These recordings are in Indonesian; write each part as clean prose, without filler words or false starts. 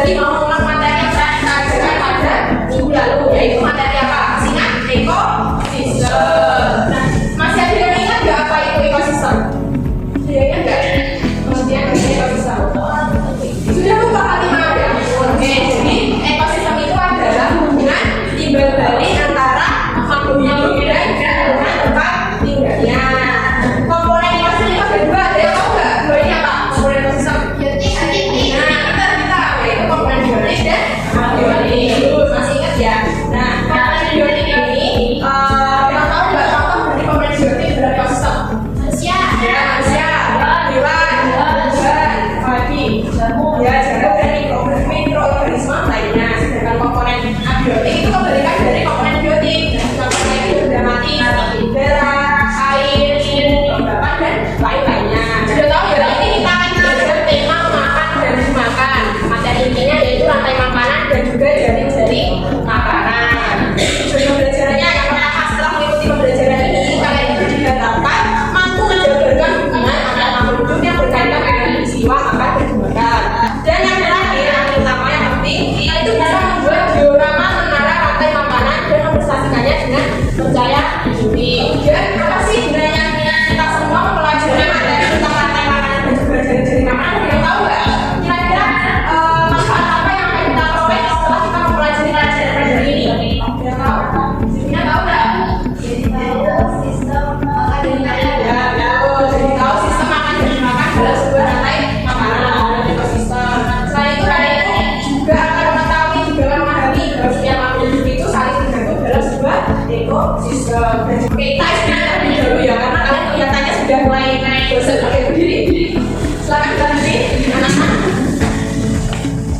Jadi mau mengulang materi yang kita ajarkan pada minggu lalu, yaitu materi apa? Singkat, ekosistem. Nah, masih ada yang ingat nggak apa itu ekosistem? Sudah ingat nggak? Pengertian dari ekosistem. Sudah lupa Fatimah ya? Oke, jadi ekosistem itu adalah hubungan timbal balik antara makhluk hidup dan lingkungan tempat tinggalnya. Komponen ekosistem itu ada dua, ada yang tahu nggak? Dua ini apa? Komponen ekosistem. Nah, kita yaitu komponen biotik dan abiotik. Masih ingat ya? Nah, komponen biotik ini yang tahu nggak contoh dari komponen biotik dalam ekosistem? Manusia, hewan, dan padi, ya, jarak dan mikroorganisme lainnya. Sedangkan komponen abiotik itu kebalikan dari komponen biotik. Contohnya itu sudah mati seperti darah, air, kelembapan dan lain-lainnya. Sudah tahu ya? Ini kita akan belajar tema makan dan dimakan. Materi intinya yaitu rantai makanan dan juga jaring-jaring makanan. Tujuan pembelajarannya yang pertama, setelah mengikuti pembelajaran ini, kalian itu diharapkan mampu menjabarkan hubungan antara makhluk hidup yang berkaitan dengan peristiwa makan dan dimakan. Dan yang terakhir, yang utama yang penting, itu bisa membuat diorama menara rantai makanan dan mempresentasikannya dengan percaya diri. Dan apa sih gunanya kita semua mempelajari materi tentang rantai makanan dan juga jaring-jaring makanan? Ada yang tahu nggak? Kira-kira manfaat apa yang akan kita peroleh setelah kita mempelajari pelajaran ini? Ada yang tahu? Sisinya tahu nggak? Ya, jadi tahu sistem makan dan dimakan adalah sebuah rantai makanan dan ekosistem. Selain itu, kalian juga akan mengetahui juga memahami bahwa setiap makhluk hidup itu saling tergantung dalam sebuah ekosistem. Oke, kita istirahat terlebih dahulu ya, karena kalian kelihatannya sudah mulai bosan. Oke, berdiri. Silakan berdiri, anak-anak.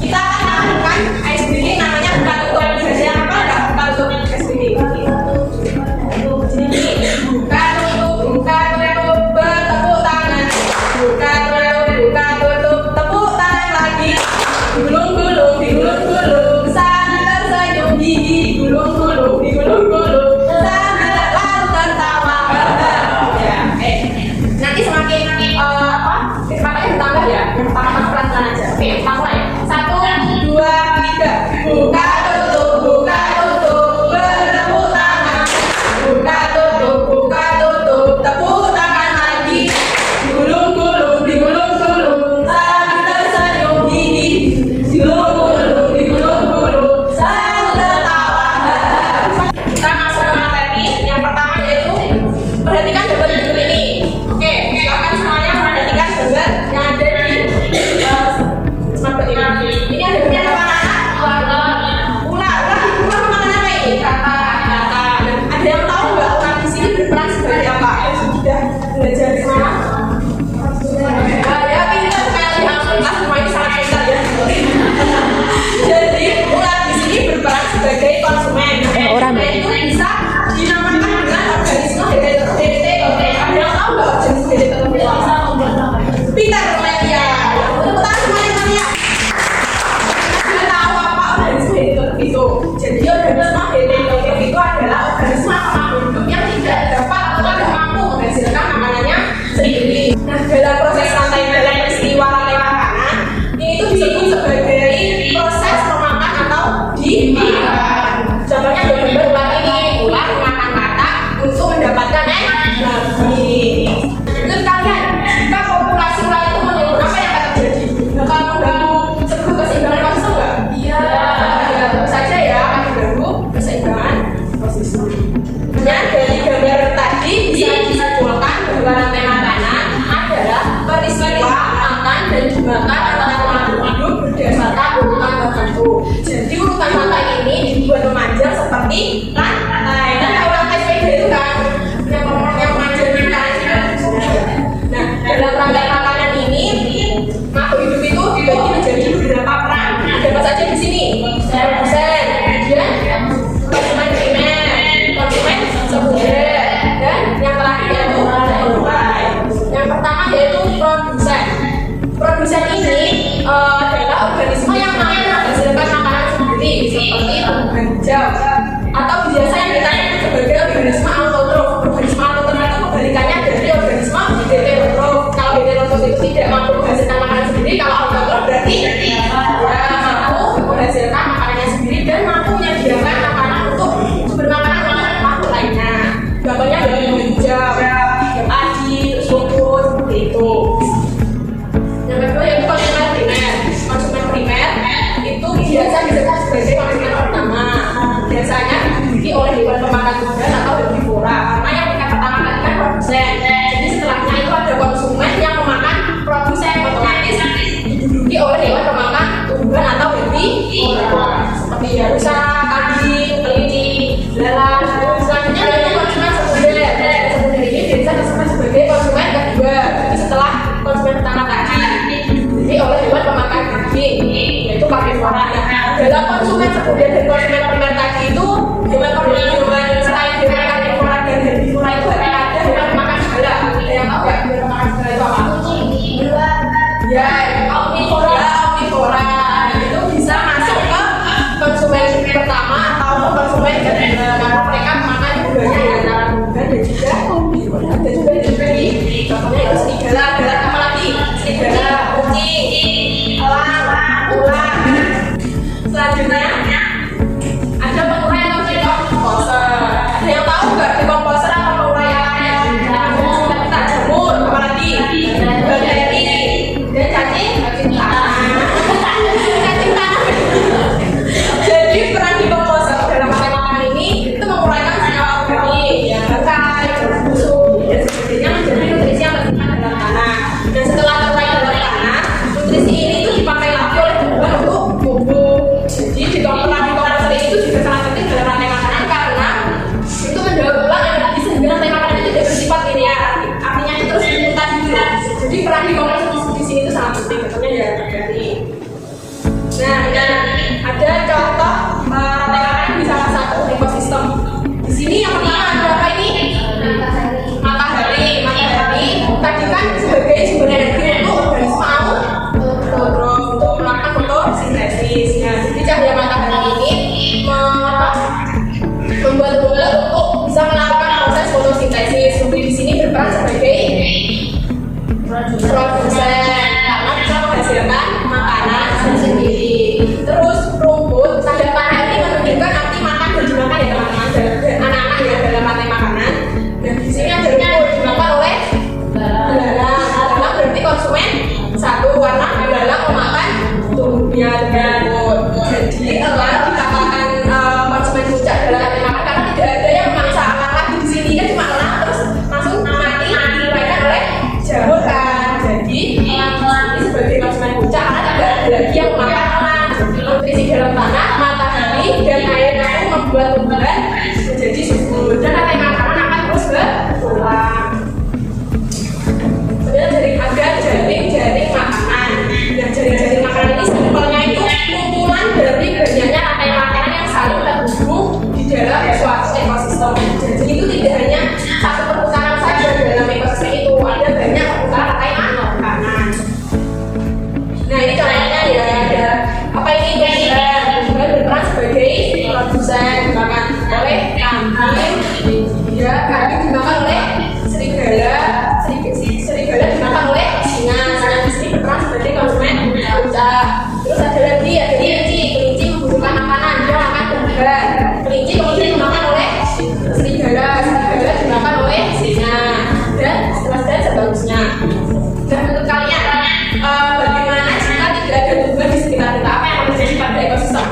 Kita akan melakukan ice breaking, namanya buka tutup. Bisa yang apa enggak? Buka tutup ice breaking. Buka tutup, bertepuk tangan. Buka tutup, tepuk tangan lagi. Digulung-gulung, sambil tersenyum, gigi digulung-gulung, sambil lalu tertawa. Ya, nanti semakin kecepatan bertambah ya. Yang pertama pelan-pelan aja. Oke, kita mulai. 1, 2, 3. Buka tutup, bertepuk tangan. Buka tutup, tepuk tangan lagi. Digulung-gulung, sambil tersenyum, gigi digulung-gulung, sambil tertawa. Kita masuk ke materi. Yang pertama yaitu perhatikan gambar berikut ini. Oke, silakan semuanya perhatikan gambar yang ada di smartboard ini. Ini ada gambar apa? Ular memakan apa ini? Kata. Ada yang tahu nggak ular di sini berperan sebagai apa? Sudah belajar di mana? Ya, pintar sekali. Alhamdulillah, semua ini sangat pintar ya. Jadi ular di sini berperan sebagai konsumen. Itu bisa dinamakan dengan organisme heterotrof. Ada yang tahu nggak organisme heterotrof? Pintar teman-teman ya. Tepuk tangan semuanya ya. Kita tahu apa organisme heterotrof itu. Jadi organisme heterotrof itu adalah organisme makhluk hidup yang tidak dapat atau tidak mampu menghasilkan makanannya sendiri. Nah, dalam proses dalam peristiwa rantai makanan, ini itu disebut sebagai proses memakan atau dimakan. Contohnya gambar ular ini, ular memakan katak untuk mendapatkan energi. Menurut kalian, jika populasi ular itu menurun, apa yang akan terjadi? Bakal mengganggu sebuah keseimbangan ekosistem nggak? Iya. Tentu saja ya, akan mengganggu keseimbangan ekosistem. Dan dari gambar tadi bisa disimpulkan bahwa rantai makanan adalah peristiwa makan dan dimakan antara makhluk hidup berdasarkan urutan tertentu. Jadi urutan rantai ini dibuat memanjang seperti rantai. Kan tahu rantai sepeda itu kan yang memanjang kan. Nah, dalam rantai makanan ini makhluk hidup itu dibagi menjadi beberapa peran. Ada apa saja di sini? Produsen, kemudian konsumen primer, konsumen sekunder, dan yang terakhir yaitu rantai. Yang pertama yaitu produsen. Produsen ini adalah organisme yang menghasilkan makanan sendiri. yaitu karnivora. Dalam konsumen sekunder dan konsumen primer tadi itu hewan selain hewan karnivora dan herbivora itu ada hewan makan segala. Ada yang tahu nggak hewan makan segala itu apa? Ya, omnivora itu bisa masuk ke konsumen pertama atau konsumen kedua karena mereka makan buahnya ya antara buah dan juga omnivora dan juga di contohnya itu serigala, apa lagi? Serigala, kucing, elang, ular. Selanjutnya ada pengurai yang namanya komposer. Ada yang tahu nggak komposer apa pengurai yang lain? Kita jamur, apa lagi? Bakteri dan cacing tanah. Jadi peran di komposer dalam makan ini itu menguraikan senyawa organik yang berkai, busuk dan sebagainya menjadi nutrisi yang tersimpan dalam tanah. Dan setelah terurai dalam tanah, nutrisi ini itu dipakai lagi oleh tumbuhan untuk tumbuh. Jadi di peran di komposer itu juga sangat penting dalam rantai makanan karena itu mendaur ulang energi sehingga rantai makanan itu tidak bersifat linear. Artinya itu terus berputar gitu. Jadi peran di komposer di sini itu sangat penting. Contohnya ya bakteri. Nah, ada contoh rantai makanan di salah satu ekosistem. Di sini yang pertama ada apa ini? Matahari. Tadi kan sebagai sumber energi untuk organisme untuk melakukan fotosintesis. Nah, jadi cahaya matahari ini membuat tumbuhan untuk bisa melakukan proses fotosintesis. Tumbuh di sini berperan sebagai produsen karena bisa menghasilkan makanan sendiri. Terus rumput pada matahari menunjukkan arti makan dan dimakan ya teman-teman dan anak-anak ya dalam rantai makanan. Dan di sini ada rumput dimakan oleh belalang. Belalang berarti konsumen satu karena belalang memakan tumbuhnya rumput. Jadi elang dikatakan konsumen puncak dalam rantai makan karena tidak ada yang memangsa elang lagi di sini kan cuma elang terus langsung mati diuraikan oleh jamur kan. Jadi elang ini sebagai konsumen puncak karena tidak ada lagi yang memakan elang. Nutrisi dalam tanah, matahari, dan air itu membuat tumbuhan menjadi subur dan rantai makanan akan terus berulang. Kemudian ada jaring makanan. Nah, jaring makanan ini simpelnya itu kumpulan dari banyaknya rantai makanan yang saling terhubung di dalam suatu ekosistem. Jadi itu tidak hanya satu perputaran saja dalam ekosistem itu, ada banyak perputaran rantai makanan. Nah, ini contohnya ya ada apa ini? Tumbuhan berperan sebagai produsen dimakan oleh kambing, ya kambing dimakan oleh serigala dimakan oleh singa di sini berperan sebagai konsumen puncak. Terus ada lagi ada kelinci membutuhkan makanan, dia makan tumbuhan. Kelinci kemudian dimakan oleh serigala dimakan oleh singa dan seterusnya. Dan menurut kalian bagaimana jika tidak ada tumbuhan di sekitar kita, apa yang akan terjadi pada ekosistem?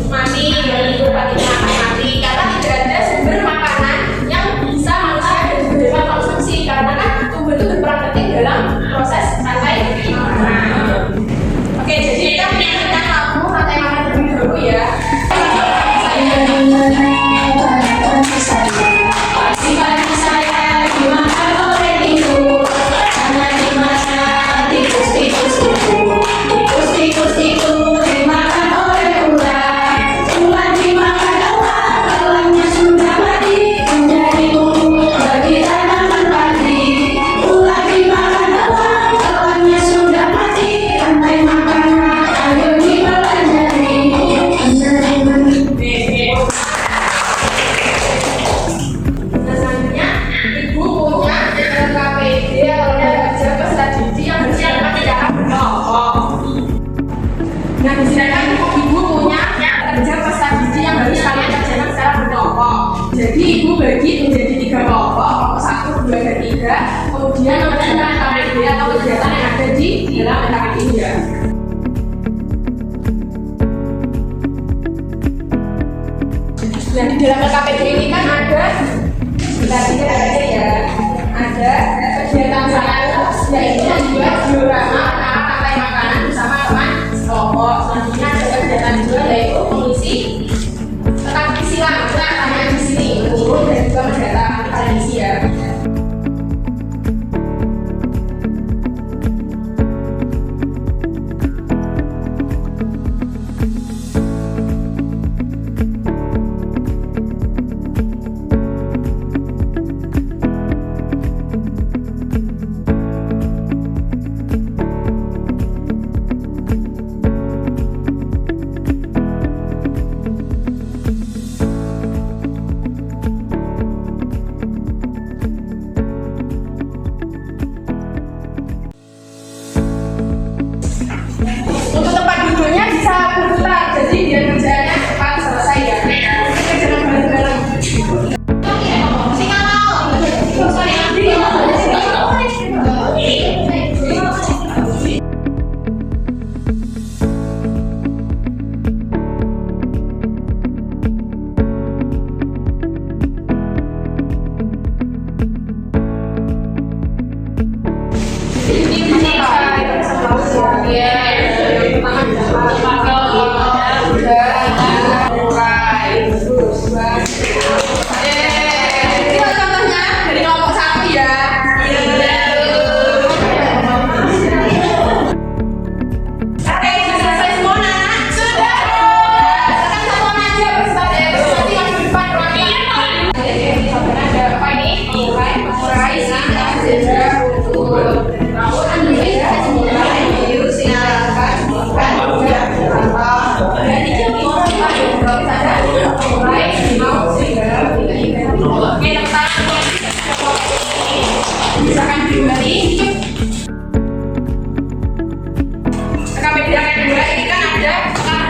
Mati, hidup artinya akan mati karena tidak ada sumber makanan yang bisa manusia dan juga hewan konsumsi karena kan tumbuhan itu berperan penting dalam proses rantai makanan. Oke, jadi kita menyaksikan lampu rantai makanan terlebih dahulu ya. Nah, di sini kan ibu punya kerja peserta gizi yang harus kalian kerjakan secara berkelompok. Jadi ibu bagi menjadi 3 kelompok, kelompok 1, 2, dan 3. Kemudian mengerjakan KPD atau kegiatan yang ada di dalam KPD ini ya. Nah, di dalam KPD ini kan ada ada kegiatan sains yaitu membuat diorama rantai makanan bersama teman kelompok. Selanjutnya ada kegiatan juga yaitu mengisi tentang isilan namanya di sini menurut dan juga mendatangkan kalian isi ya.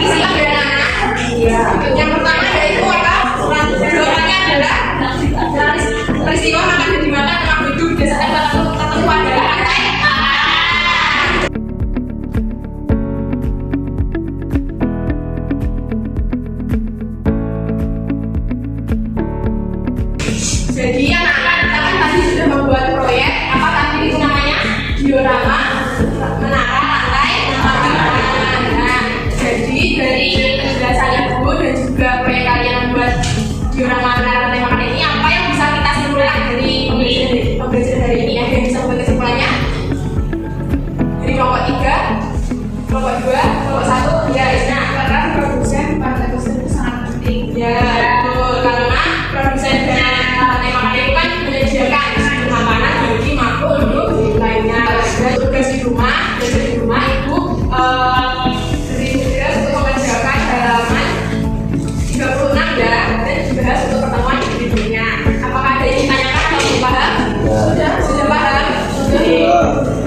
Silakan anak-anak. Yang pertama yaitu apa? Jawabannya adalah peristiwa makan dan dimakan tempat duduk berdasarkan tertentu adalah lantai A. Jadi anak-anak kita kan tadi sudah membuat proyek apa tadi itu namanya diorama menara lantai 8. Nah, jadi dari penjelasannya Bu dan juga proyek kalian membuat diorama menara lantai 8 ini apa yang bisa kita simpulkan dari pembelajaran hari ini? Ada yang bisa membuat kesimpulannya? Dari kelompok 3, kelompok 2, kelompok 1, ya Isna. Karena produsen pada dosen itu sangat penting. Ya, betul. Karena produsen dan lantai makan itu kan menyediakan makanan bagi makhluk hidup lainnya. Dan tugas di rumah itu tugas untuk mengerjakan halaman 36 ya, dan dibahas untuk pertemuan di berikutnya. Apakah ada yang ditanyakan atau belum paham? Sudah paham?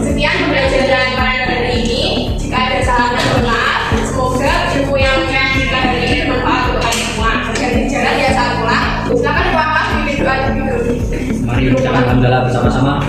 Sekian pembelajaran pada hari ini. Jika ada salah dan benar, semoga ilmu yang kita hari ini bermanfaat untuk kalian semua. Jadi jangan ya saat pulang. Silakan Pak, bimbing doa dulu. Mari ucapkan hamdalah bersama-sama.